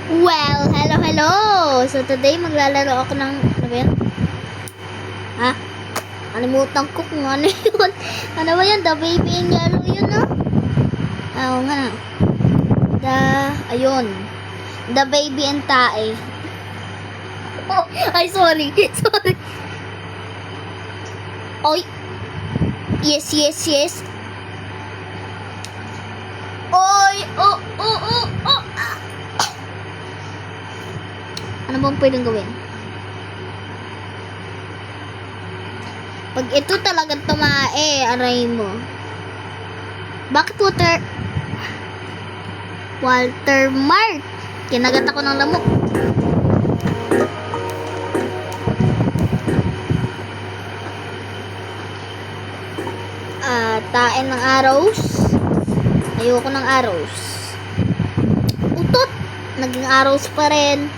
Well, hello! So, today, maglalaro ako ng, ano ba yan? Ha? Kalimutan ko kung ano yun. Ano ba yun? The Baby in Yellow yun, no? Oo nga. Ayun. The Baby and Tae. Oh, ay, sorry. Sorry. Oy. Yes. Oy, oh. Ano bang pwedeng gawin? Pag ito talagang tumae, aray mo. Bakit Walter Mark? Kinagat ako ng lamok. Tain ng arrows. Ayoko ng arrows. Utot! Naging arrows pa rin.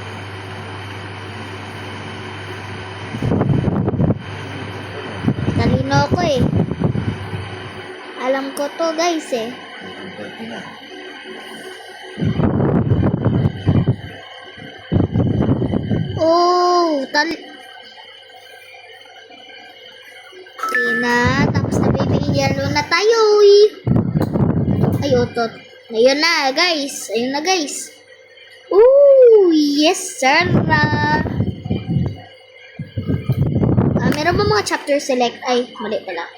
Talino ko eh. Alam ko to guys eh. Oh, tapos na baby yellow na tayo eh. Ay, otot. Ayun na guys. Ooh, yes sir. Meron ba mga chapter select? Ay, mali pala.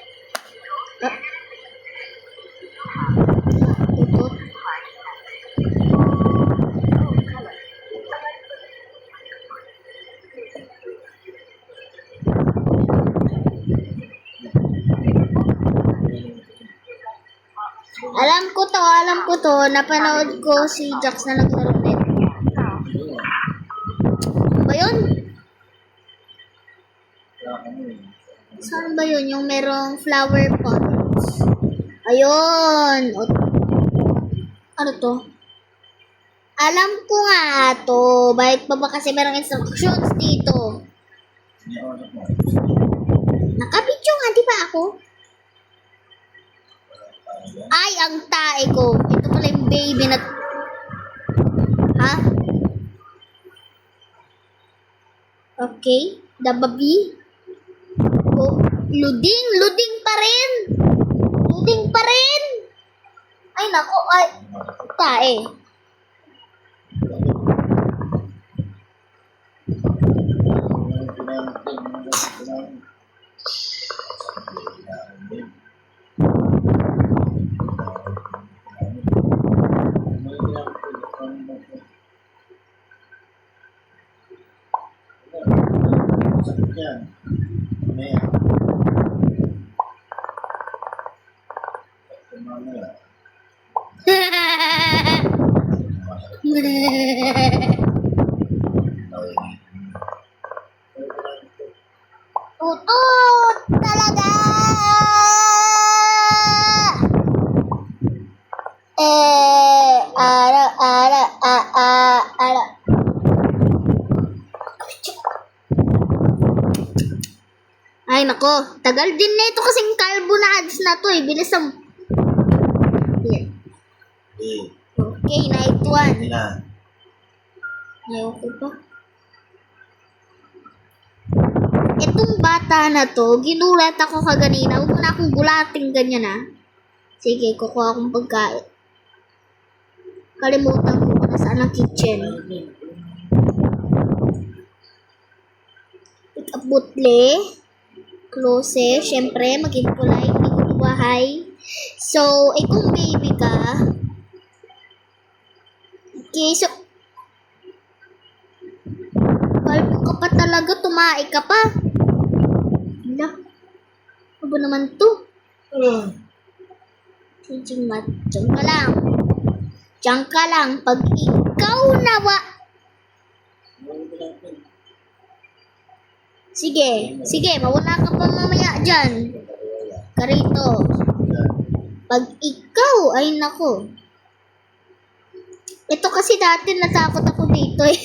Utot. Alam ko to. Napanood ko si Jax na naglaro din. Ano ba yun? Saan ba yun? Yung merong flower pots. Ayun. Ano to? Alam ko nga to. Bakit pa ba kasi merong instructions dito? Nakabidyo nga, di ba ako? Ay, ang tae ko. Ito pala yung baby na... Ha? Okay. The baby. Oh, Luding pa rin. Ay, nako. Ay, tae. Utot talaga. Ara. Ay, nako. Tagal din na ito kasing carbonades na to eh. Bilis ang... Here. Okay, night 1. Ayaw ko pa. Itong bata na to, ginulat ako kaganina. Huwag mo na akong gulating ganyan ha. Sige, kukuha akong pagkain. Kalimutan ko kung nasaan ang kitchen. Pick up butle. Close, syempre, maging polite, hindi ko bahay. So, kung baby ka, okay, so, kalbo ka pa talaga, tumae ka pa. Hala, ano ba naman to? Diyan ka lang. Pag ikaw nawa, Sige, mawala ka pa mamaya dyan. Karito. Pag ikaw, ay nako. Ito kasi dati natakot ako dito eh.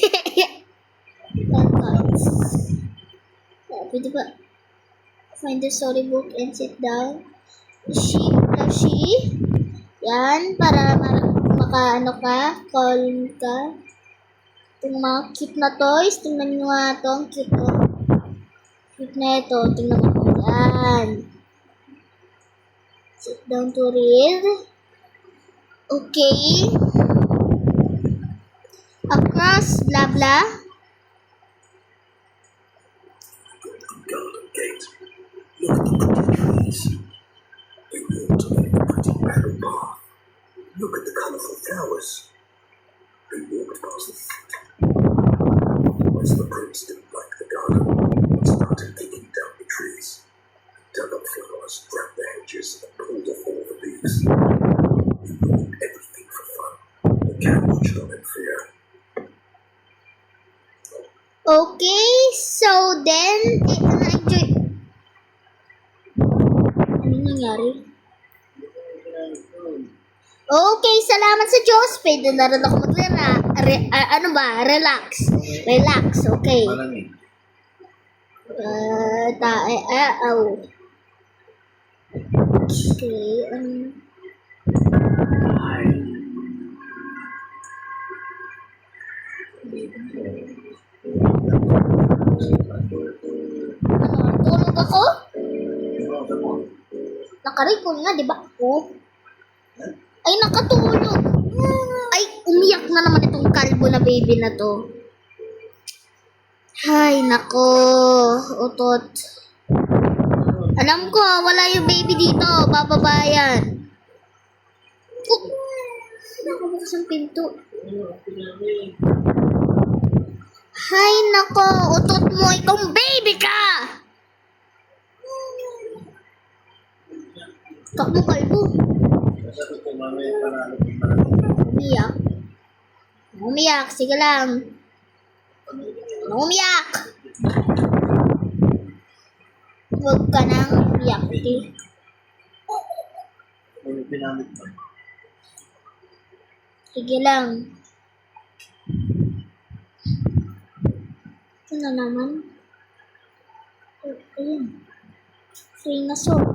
Pwede ba? Find the storybook and sit down. She. Yan, para maka calm ka. Itong mga cute na toys. Tingnan nyo nga ito. Ang cute to. Cute na ito. Tingnan mo. Yan. Sit down to read. Okay. Across, blah blah. Garden gate. Look at the pretty trees. They walk to make a pretty meadow path. Look at the colourful flowers. They walked past the thicket. Once the prince didn't like the garden, he started taking down the trees. He dug up flowers, grabbed the hedges, and pulled off all the leaves. He ruined everything for fun. The cat watched on in fear. Okay, so then, na-enjoy. Ano nangyari? Okay, salamat sa Diyos. Pwede na rin ako relax. Relax, okay. Malamig. Okay, tulog ako? Nakarecord nga, di ba ako? Ay, nakatulog. Ay, umiyak na naman itong kalbo na baby na to. Ay, nako. Utot. Alam ko, wala yung baby dito. Bababa yan. Oh, nakabukas ang pinto. Ay, nako. Utot mo. Itong baby ka. Kak mo kalbo. Sabi ko, mamaya panalo ko panalo. Umiyak. Umiyak. Sige lang. Umiyak. Huwag ka nang umiyak. Okay? Ano pinamit mo? Sige lang. Ito na naman. Ayun. Free na soap.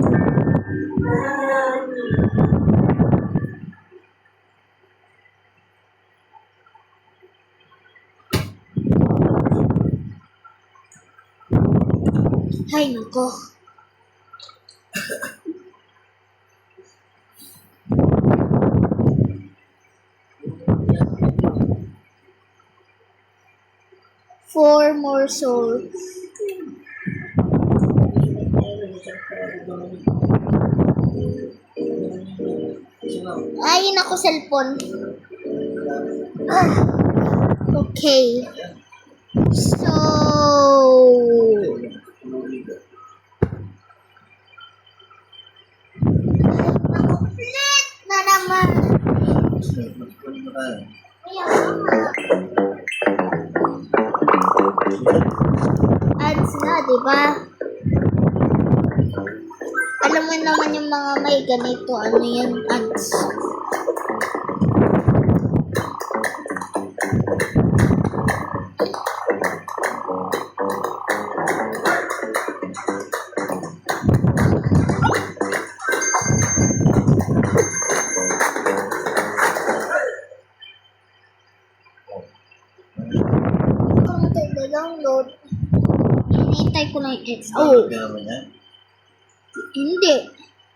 Ay, nako. Four more souls. Ay, nako, cellphone. Okay. So, ulit na naman. Ads na, di ba? Alam mo naman yung mga may ganito, ano yan, ads. Counter the download. Hinintay ko na yung X. Oh, Ano naman yan? hindi.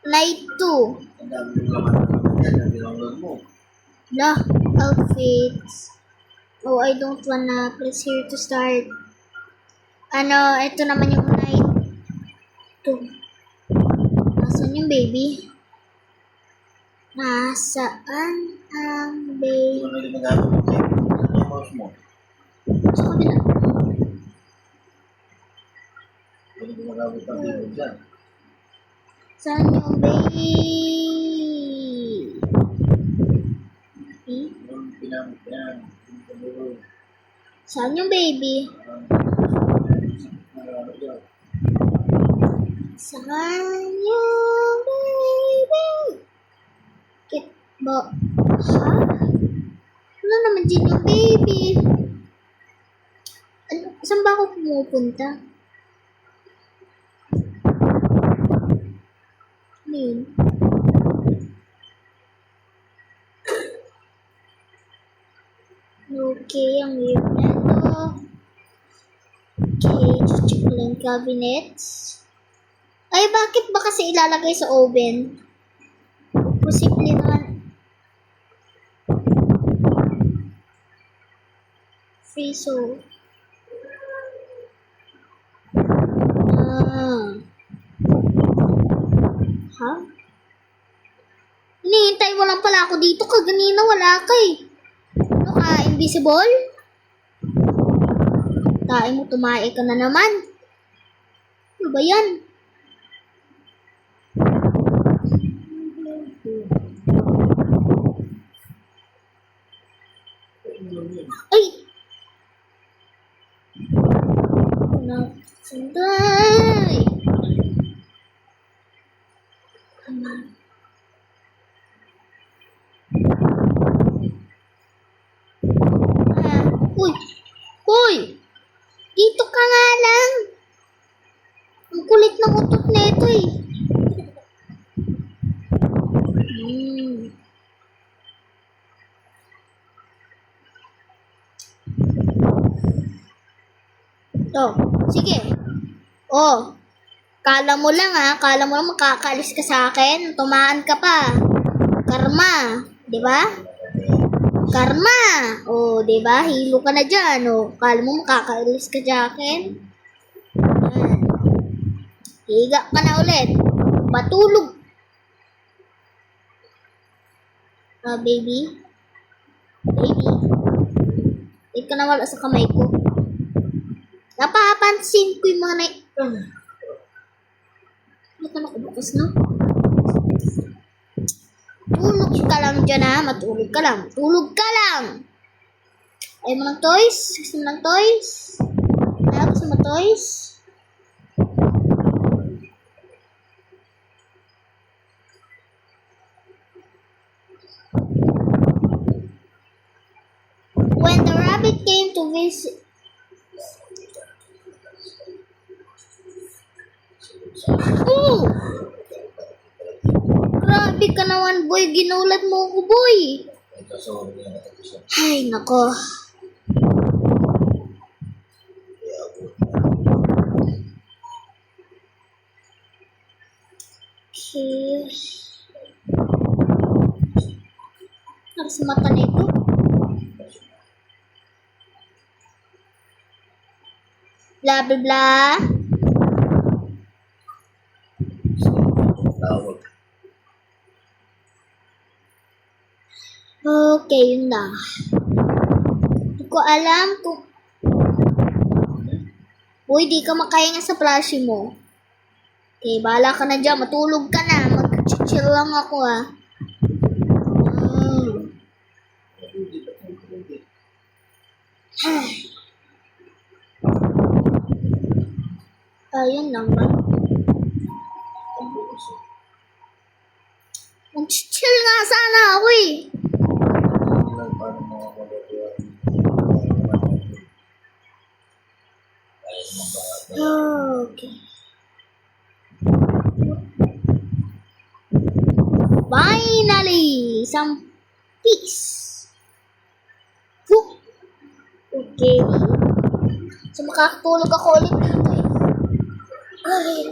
Night 2. Ang dami yung laman yan. Ang binanglog mo. Lah, outfits. Oh, I don't wanna press here to start. Ano, ito naman yung night 2. Nasaan yung baby? Nasaan ang baby? Kung ano yung magamit mo, check. Saan yung mouse mo? Sa kabila. Kung ano yung magamit ang keyboard dyan. Saan yung baby? Yung pinamit yan. Yung pagulong. Saan yung baby? Saan yung baby? Kit ba? Ha? Ano naman din yung baby? Ano, saan ba ako pumupunta? Ano yun? Okay, ang weird na ito. Okay, check ko lang yung cabinets. Ay, bakit ba kasi ilalagay sa oven? Posible naman. Freezer. Ha? Hinihintay mo lang pala ako dito. Kaganina wala ka eh. Ano ka, invisible? Tain mo, tumae ka na naman. Ano ba yan? Ay! Sunday! Uy! Uy! Dito ka nga lang! Ang kulit ng utot nito eh. Oh, sige. Oh, kala mo lang makakaalis ka sa akin. Tumaan ka pa. Karma, di ba? Karma. Oh, di ba? Hilo ka na dyan. Oh, kala mo makakaalis ka sa akin. Higa ka na ulit. Patulog. Baby. Baby. Hindi ka na wala sa kamay ko. Napapansin ko yung mga Ba't na nakabukas, no? Tulog ka lang dyan, ha? Matulog ka lang. Tulog ka lang! Ayaw mo ng toys? Gusto mo ng toys? Gusto mo toys? When the rabbit came to visit, oh! Grabe ka naman, boy. Ginulat mo ako, boy. Ay, nako. Okay. Para sa mata nito. Blah, blah, blah. Tawag. Okay, yun na. Hindi ko alam kung... Uy, di ka makahinga sa plushie mo. Okay, bahala ka na dyan. Matulog ka na. Mag-chill lang ako, ha. Ayun lang ba? Mag-chill nga sana ako, eh. Okay. Finally, some peace. Whew. Okay. So, makakatulog ako ulit dito eh. Ay.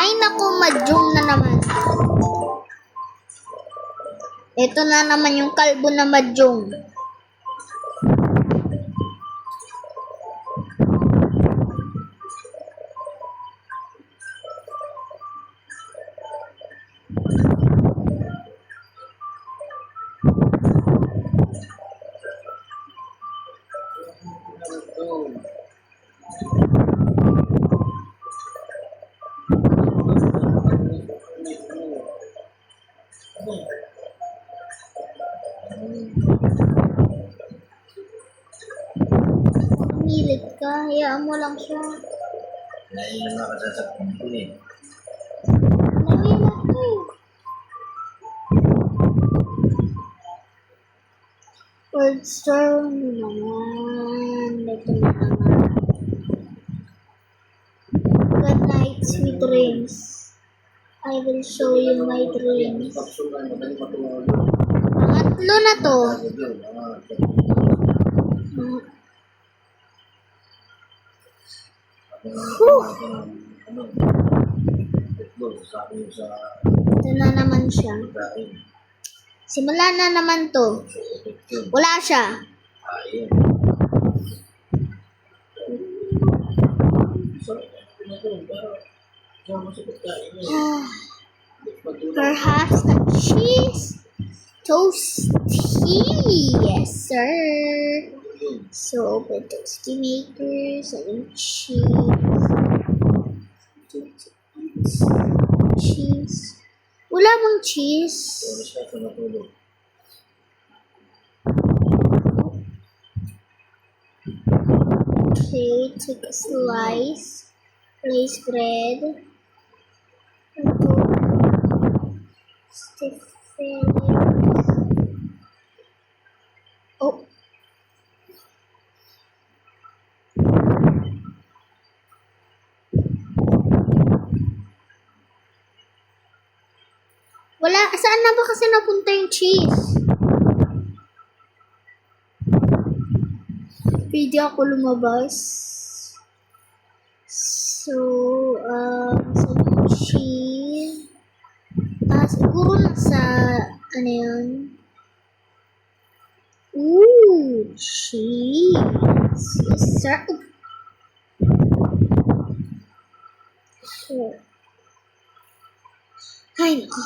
Ay, naku, madyong na naman. Ito na naman yung kalbo na madyong. Milit ka, hayaan mo lang siya. Naiinom ka sa ko eh. Namilat ko eh. Cold storm naman. Ito na naman. Good night, sweet dreams. I will show you my dreams. Pangatlo na to. Ito na naman siya. Simula na naman to. Wala siya. Perhaps a cheese toasty. Yes, sir. So, open toasty makers and cheese. Wala bang cheese? Okay, take a slice. Place bread. Stiff filling. Oh. Wala, saan na ba kasi napunta yung cheese? Pwede ako lumabas. So, sa cheese. Siguro nasa, ano yun? Ooh, cheese. Yes, sir. So, ay, nako.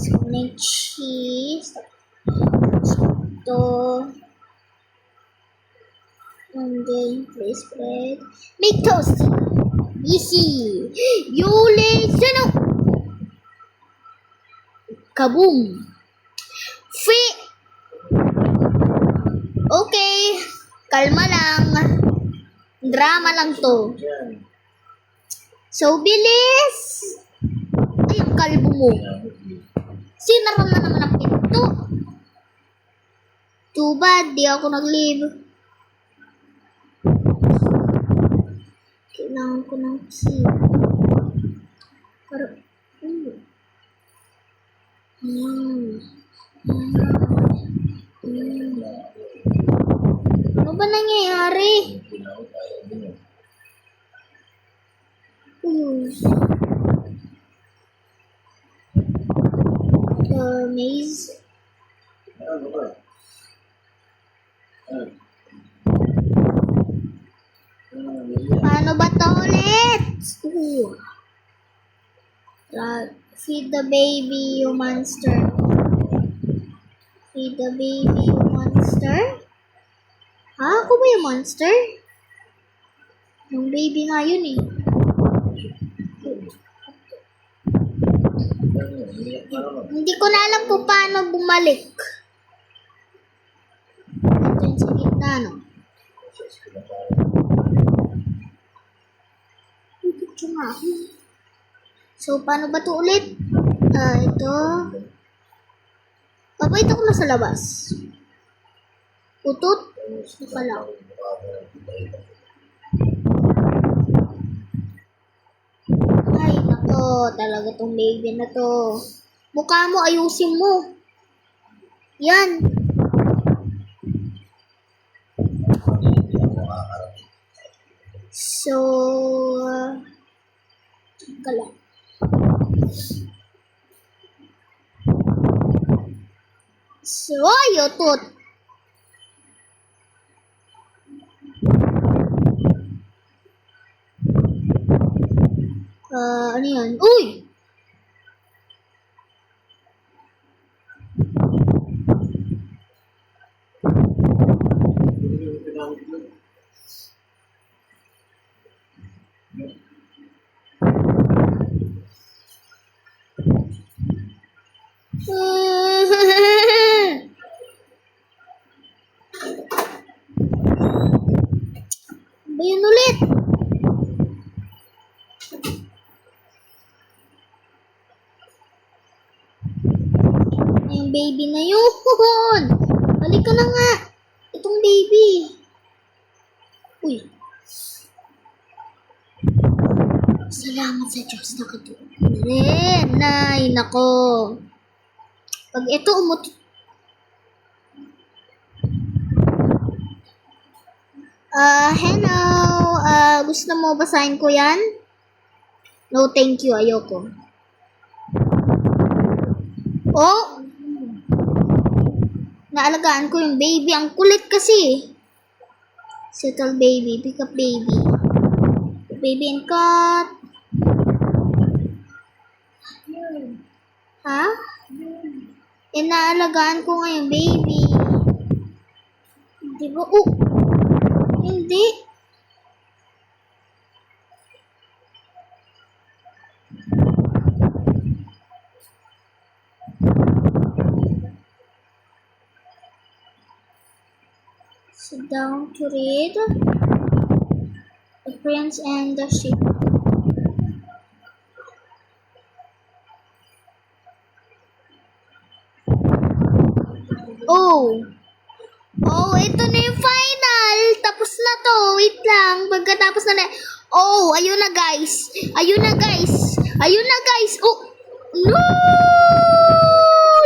So, may cheese. Ito. And then, place bread. Make toast. Easy. Yule, sino? Kaboom. Free. Okay. Kalma lang. Drama lang to. So, bilis. Ay, ang kalbo mo. Sinaral na naman ang pinto. Too bad, di ako nag-leave. Kailangan ko ng key. Pero, ano ba nangyayari? Maze. Paano ba to ulit? Feed the baby, you monster. Feed the baby, you monster. Ha? Ako ba yung monster? Yung baby nga yun eh. Hindi ko na alam kung paano bumalik. Ito yung sa gitna, no? Ito nga. So, paano ba ito ulit? Ito. Wait ako na sa labas. Utot? Ito pala. Ay, nako. Talaga tong baby na to. Mukha mo, ayusin mo. Yan. So, kala. So, utot. Ano yan? Uy! Ba yun ulit? Yung baby na yun. Halika na nga. Itong baby. Uy. Salamat sa Diyos na katulog na rin. Nay, nako. Pag ito hello. Gusto mo basahin ko yan? No, thank you. Ayoko. Oh! Naalagaan ko yung baby. Ang kulit kasi. Settle baby. Pick up baby. Baby and cut. Ha? Inaalagaan ko nga yung baby. Di ba? Oh! Hindi. Sit down to read. The Prince and the Sheep. Oh! Oh, ito na yung final! Tapos na to! Wait lang! Pagkatapos na oh, ayun na guys! Ayun na guys! Ayun na guys! Oh! No!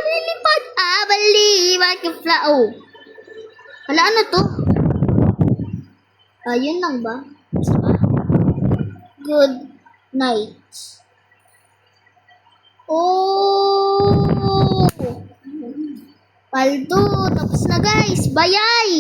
Lilipad! Bali! Bakit oh! Wala, ano to? Ayun lang ba? Good night. Oh! Paldo! Tapos na guys! Bayay!